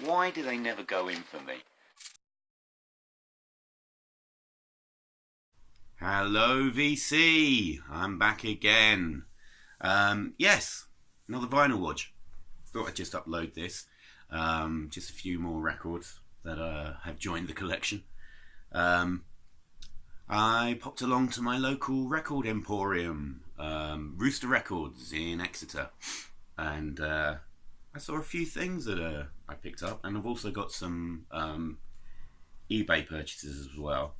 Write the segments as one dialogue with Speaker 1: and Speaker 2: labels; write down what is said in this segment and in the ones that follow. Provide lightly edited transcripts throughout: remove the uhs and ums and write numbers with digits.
Speaker 1: Why do they never go in for me? Hello VC, I'm back again. Yes, another vinyl Wodge. Thought I'd just upload this. Just a few more records that have joined the collection. I popped along to my local record emporium, Rooster Records in Exeter, and I saw a few things that I picked up, and I've also got some eBay purchases as well.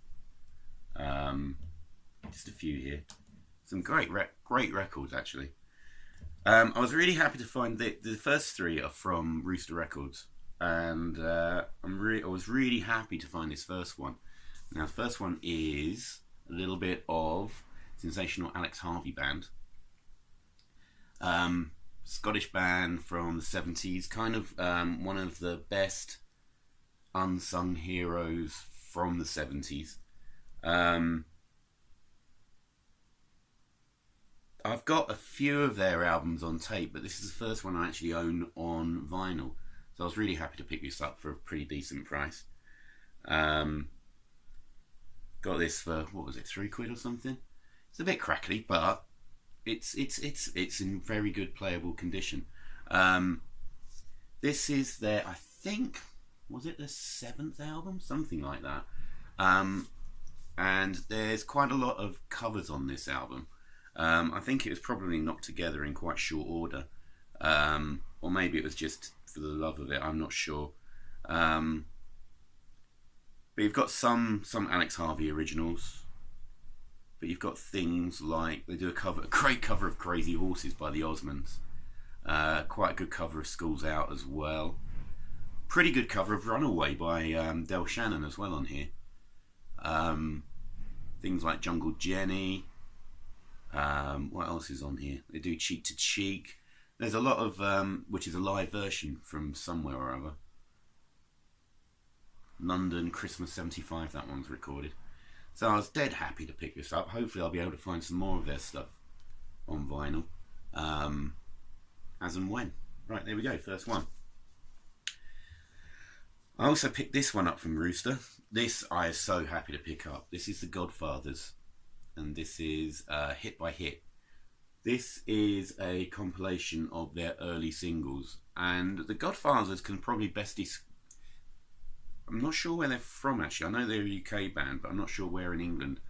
Speaker 1: Just a few here. Some great records actually. I was really happy to find that the first three are from Rooster Records, and I was really happy to find this first one. Now the first one is a little bit of sensational Alex Harvey band. Scottish band from the 70s, kind of one of the best unsung heroes from the 70s. I've got a few of their albums on tape, but this is the first one I actually own on vinyl, so I was really happy to pick this up for a pretty decent price. Got this for, what was it, £3 or something? It's a bit crackly, but it's in very good playable condition. This is their, I think, was it the 7th album? Something like that. And there's quite a lot of covers on this album. I think it was probably knocked together in quite short order. Or maybe it was just for the love of it, I'm not sure. But you've got some Alex Harvey originals. But you've got things like, they do a great cover of Crazy Horses by the Osmonds. Quite a good cover of Schools Out as well. Pretty good cover of Runaway by Del Shannon as well on here. Things like Jungle Jenny. What else is on here? They do Cheek to Cheek. There's a lot of, which is a live version from somewhere or other. London, Christmas 75, that one's recorded. So I was dead happy to pick this up. Hopefully I'll be able to find some more of their stuff on vinyl. As and when. Right, there we go, first one. I also picked this one up from Rooster. This I was so happy to pick up. This is the Godfathers. And this is Hit by Hit. This is a compilation of their early singles. And the Godfathers can probably best I'm not sure where they're from actually. I know they're a UK band, but I'm not sure where in England.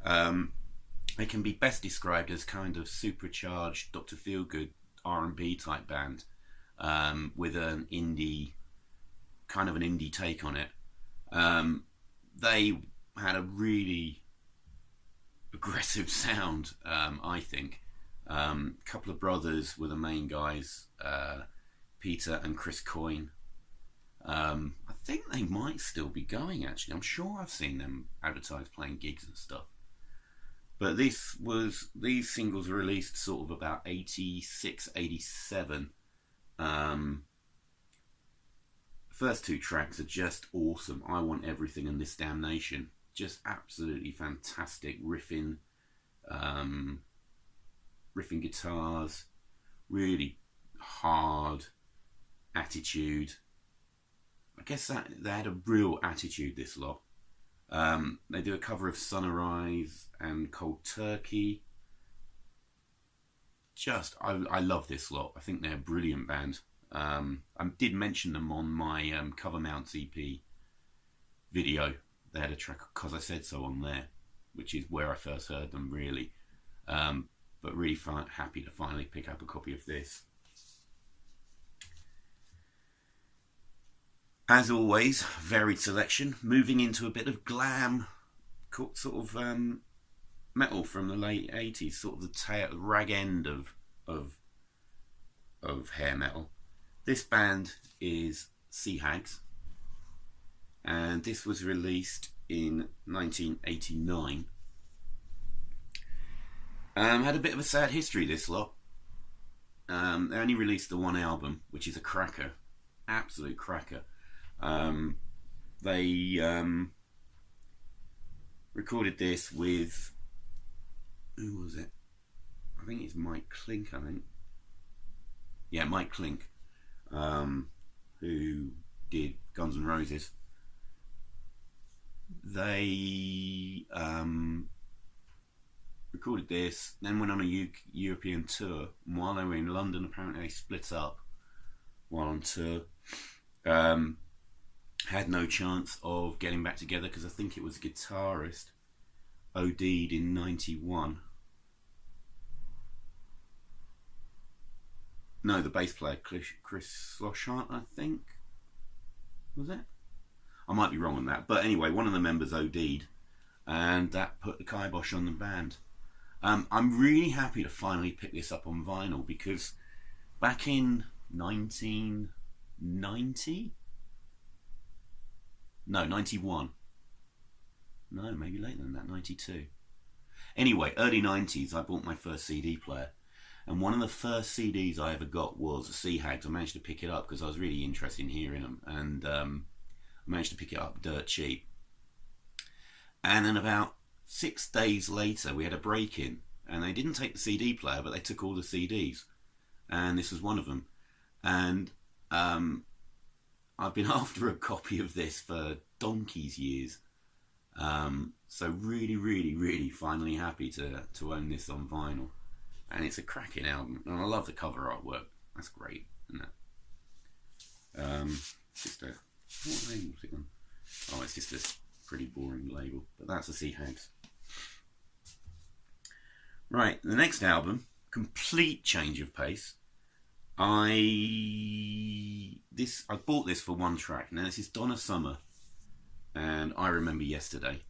Speaker 1: They can be best described as kind of supercharged Dr. Feelgood R&B type band, with an indie, kind of an indie take on it. They had a really aggressive sound, I think. A couple of brothers were the main guys, Peter and Chris Coyne. I think they might still be going actually. I'm sure I've seen them advertised playing gigs and stuff. But these singles were released sort of about 86, 87. First two tracks are just awesome. I Want Everything and This Damnation. Just absolutely fantastic riffing guitars, really hard attitude. I guess that they had a real attitude, this lot. They do a cover of Sunrise and Cold Turkey. I love this lot. I think they're a brilliant band. I did mention them on my Cover Mounts EP video. They had a track, Cause I Said So, on there, which is where I first heard them, really. But really happy to finally pick up a copy of this. As always, varied selection, moving into a bit of glam, sort of metal from the late 80s, sort of the rag end of hair metal. This band is Hags, and this was released in 1989. Had a bit of a sad history, this lot. They only released the one album, which is a cracker, absolute cracker. They recorded this with, who was it? I think it's Mike Clink, Yeah, Mike Clink, who did Guns N' Roses. They recorded this, then went on a European tour. And while they were in London, apparently they split up while on tour. Had no chance of getting back together because I think it was the guitarist OD'd in 91. No, the bass player, Chris Sloshart, I think. Was it? I might be wrong on that. But anyway, one of the members OD'd, and that put the kibosh on the band. I'm really happy to finally pick this up on vinyl because back in 1990? No, 91. No, maybe later than that, 92. Anyway, early 90s, I bought my first CD player. And one of the first CDs I ever got was a Hags. I managed to pick it up because I was really interested in hearing them. And I managed to pick it up dirt cheap. And then about 6 days later, we had a break-in. And they didn't take the CD player, but they took all the CDs. And this was one of them. And I've been after a copy of this for donkey's years. So really, really, really finally happy to own this on vinyl. And it's a cracking album. And I love the cover artwork. That's great, isn't it? Just a... What label is it on? Oh, it's just a pretty boring label. But that's the Hags. Right, the next album, complete change of pace. I bought this for one track. Now this is Donna Summer and I Remember Yesterday.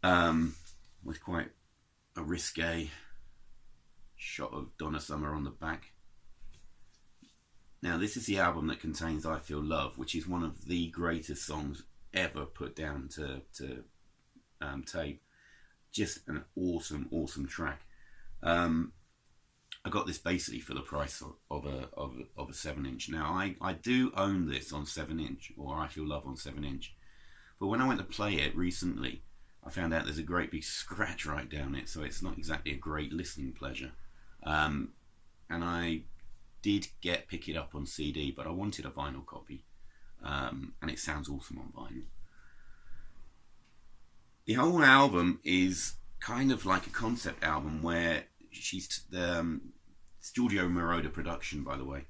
Speaker 1: With quite a risque shot of Donna Summer on the back. Now this is the album that contains I Feel Love, which is one of the greatest songs ever put down to tape. Just an awesome track. I got this basically for the price of a 7-inch. Now I do own this on 7-inch, or I Feel Love on 7-inch, but when I went to play it recently, I found out there's a great big scratch right down it, so it's not exactly a great listening pleasure. And I did pick it up on CD, but I wanted a vinyl copy, and it sounds awesome on vinyl. The whole album is kind of like a concept album where it's Giorgio Moroder production, by the way,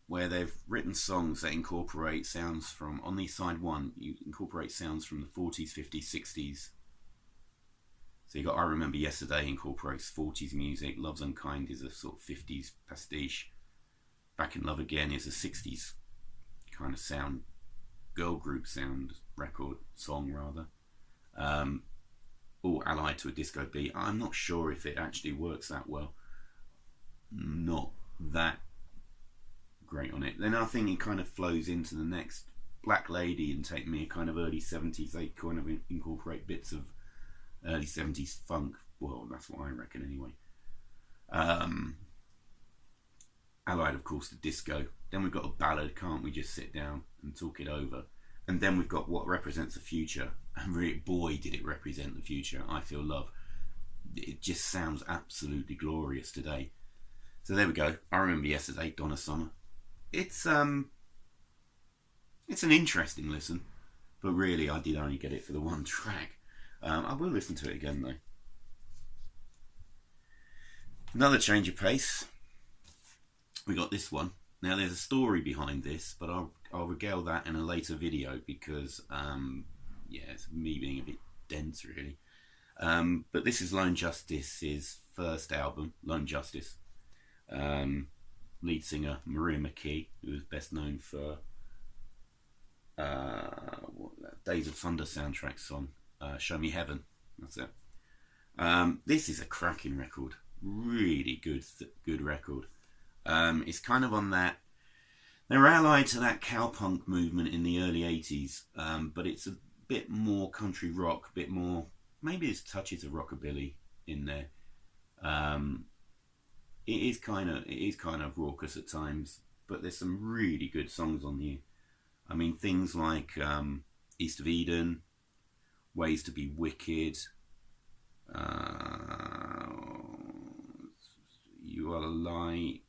Speaker 1: where they've written songs that incorporate sounds from, on the side one, you incorporate sounds from the 40s, 50s, 60s. So you got I Remember Yesterday incorporates 40s music, Love's Unkind is a sort of 50s pastiche, Back in Love Again is a 60s kind of sound, girl group sound record, song rather. All allied to a disco beat. I'm not sure if it actually works that well. Not that great on it. Then I think it kind of flows into the next, Black Lady and Take Me, kind of early 70s. They kind of incorporate bits of early 70s funk. Well, that's what I reckon anyway. Allied, of course, to disco. Then we've got a ballad, Can't We Just Sit Down and Talk It Over. And then we've got What Represents the Future. And really, boy, did it represent the future. I Feel Love. It just sounds absolutely glorious today. So there we go. I Remember Yesterday, Donna Summer. It's an interesting listen, but really I did only get it for the one track. I will listen to it again though. Another change of pace. We got this one. Now there's a story behind this, but I'll regale that in a later video because it's me being a bit dense really. But this is Lone Justice's first album, Lone Justice. Lead singer Maria McKee, who is best known for Days of Thunder soundtrack song, Show Me Heaven. That's it. This is a cracking record, really good record. It's kind of on that. They were allied to that cowpunk movement in the early 80s, but it's a bit more country rock, a bit more, maybe there's touches of rockabilly in there. It is kind of raucous at times, but there's some really good songs on here. I mean, things like East of Eden, Ways to Be Wicked, You Are a Lie,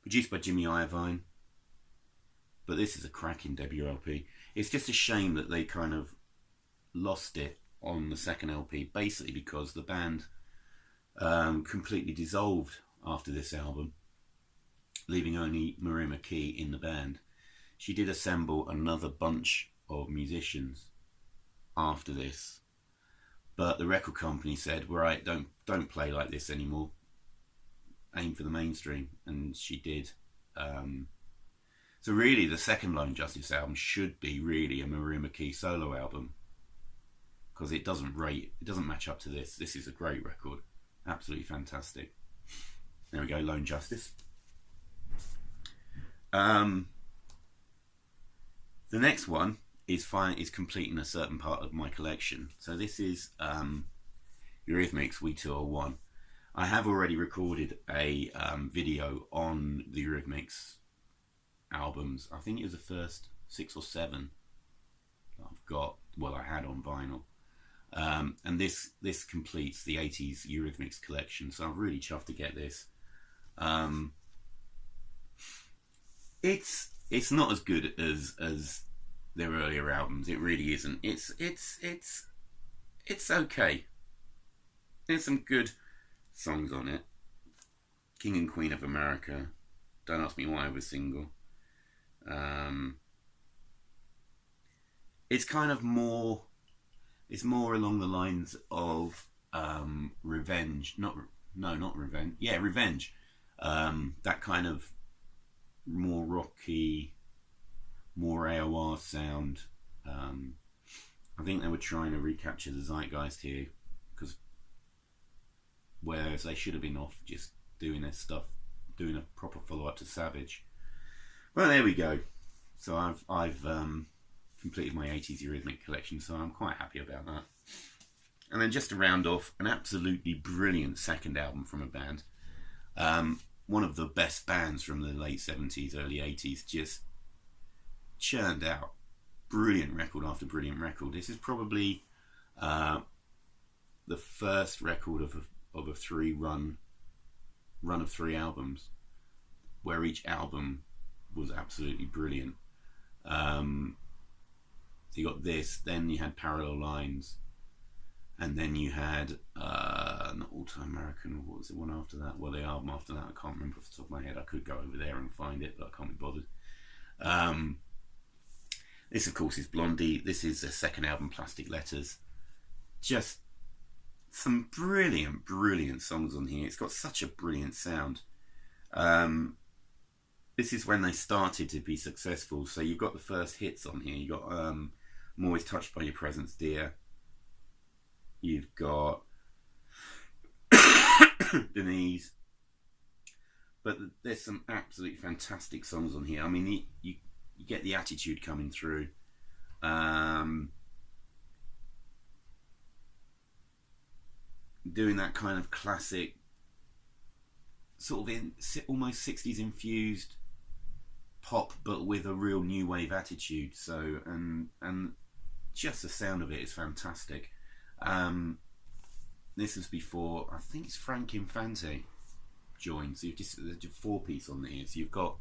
Speaker 1: produced by Jimmy Iovine. But this is a cracking debut LP. It's just a shame that they kind of lost it on the second LP, basically because the band completely dissolved after this album, leaving only Maria McKee in the band. She did assemble another bunch of musicians after this, but the record company said, right, don't play like this anymore, aim for the mainstream, and she did. So really the second Lone Justice album should be really a Maria McKee solo album, because it doesn't match up to this. This is a great record, absolutely fantastic. There we go, Lone Justice. The next one is completing a certain part of my collection. So this is Eurythmics We Two Are One. I have already recorded a video on the Eurythmics albums. I think it was the first 6 or 7 that I've got, well, I had on vinyl. And this completes the 80s Eurythmics collection, so I'm really chuffed to get this. It's not as good as their earlier albums. It really isn't. It's okay. There's some good songs on it. King and Queen of America. Don't Ask Me Why I Was Single. It's kind of more. It's more along the lines of Revenge. Not Revenge. Yeah, Revenge. That kind of more rocky, more AOR sound. I think they were trying to recapture the zeitgeist here, because whereas they should have been off just doing their stuff, doing a proper follow-up to Savage. Well, there we go. So I've completed my 80s Eurythmic collection, so I'm quite happy about that. And then just to round off, an absolutely brilliant second album from a band. One of the best bands from the late 70s, early 80s, just churned out brilliant record after brilliant record. This is probably the first record of a run of 3 albums, where each album was absolutely brilliant. So you got this, then you had Parallel Lines, and then you had not All Time American. What was the one after that? Well, the album after that, I can't remember off the top of my head. I could go over there and find it, but I can't be bothered. This, of course, is Blondie. This is the second album, Plastic Letters. Just some brilliant, brilliant songs on here. It's got such a brilliant sound. This is when they started to be successful. So you've got the first hits on here. You've got I'm Always Touched by Your Presence, Dear. You've got Denise. But there's some absolutely fantastic songs on here. I mean, you get the attitude coming through. Doing that kind of classic, sort of almost 60s infused pop, but with a real new wave attitude. So and just the sound of it is fantastic. This was before, I think it's Frank Infante joined. So you've just there's a 4-piece on here. So you've got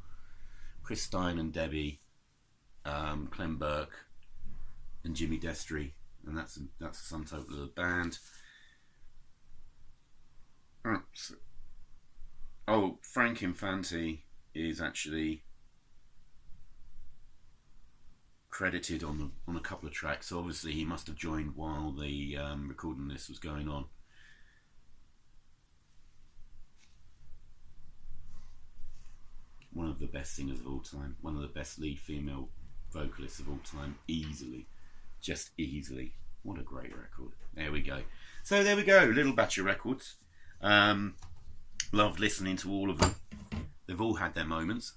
Speaker 1: Chris Stein and Debbie, Clem Burke, and Jimmy Destry, and that's the sum total of the band. Oh, Frank Infante is actually credited on a couple of tracks, so obviously he must have joined while the recording this was going on. One of the best singers of all time, one of the best lead female vocalists of all time, easily, just easily. What a great record. There we go. So there we go, little batch of records. Loved listening to all of them. They've all had their moments,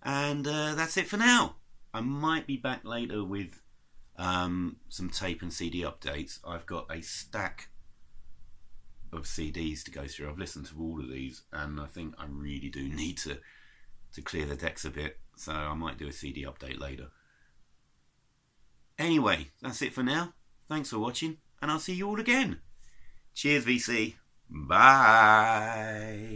Speaker 1: and that's it for now. I might be back later with some tape and CD updates. I've got a stack of CDs to go through. I've listened to all of these, and I think I really do need to clear the decks a bit, so I might do a CD update later. Anyway, that's it for now. Thanks for watching, and I'll see you all again. Cheers, VC. Bye.